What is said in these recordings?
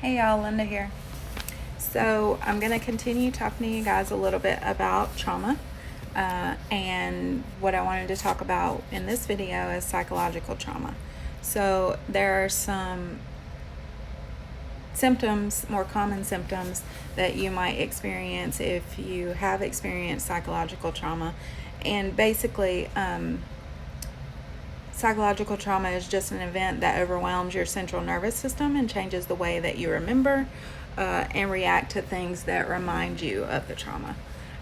Hey y'all, Linda here. So I'm going to continue talking to you guys a little bit about trauma. And what I wanted to talk about in this video is psychological trauma. So there are some symptoms, more common symptoms that you might experience if you have experienced psychological trauma. And basically, psychological trauma is just an event that overwhelms your central nervous system and changes the way that you remember and react to things that remind you of the trauma.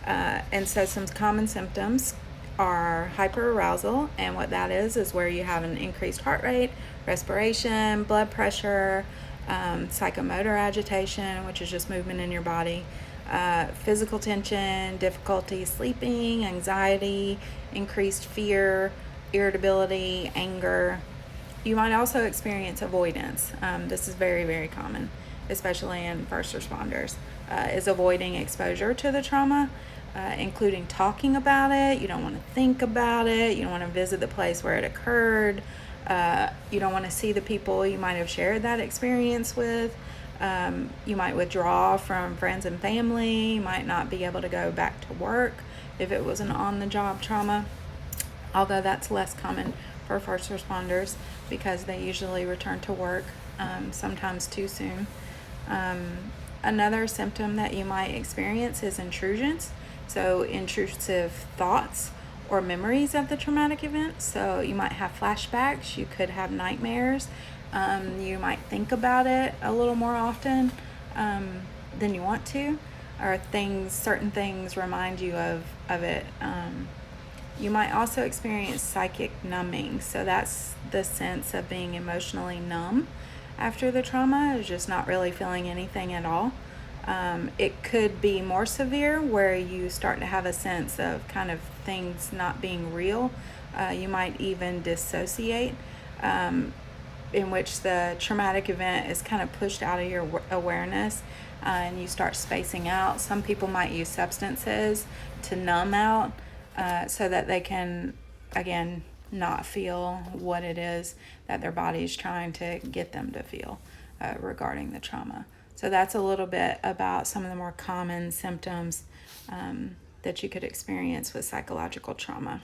And so some common symptoms are hyperarousal, and what that is where you have an increased heart rate, respiration, blood pressure, psychomotor agitation, which is just movement in your body, physical tension, difficulty sleeping, anxiety, increased fear, irritability, anger. You might also experience avoidance. This is very, very common, especially in first responders, is avoiding exposure to the trauma, including talking about it. You don't want to think about it. You don't want to visit the place where it occurred. You don't want to see the people you might have shared that experience with. You might withdraw from friends and family. You might not be able to go back to work if it was an on-the-job trauma, although that's less common for first responders because they usually return to work, sometimes too soon. Another symptom that you might experience is intrusions, so intrusive thoughts or memories of the traumatic event. So you might have flashbacks, you could have nightmares, you might think about it a little more often than you want to, or certain things remind you of it. You might also experience psychic numbing. So that's the sense of being emotionally numb after the trauma, just not really feeling anything at all. It could be more severe where you start to have a sense of kind of things not being real. You might even dissociate, in which the traumatic event is kind of pushed out of your awareness, and you start spacing out. Some people might use substances to numb out, so that they can, again, not feel what it is that their body's trying to get them to feel regarding the trauma. So that's a little bit about some of the more common symptoms that you could experience with psychological trauma.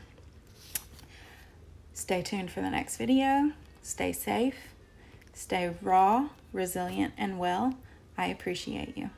Stay tuned for the next video. Stay safe, stay raw, resilient, and well. I appreciate you.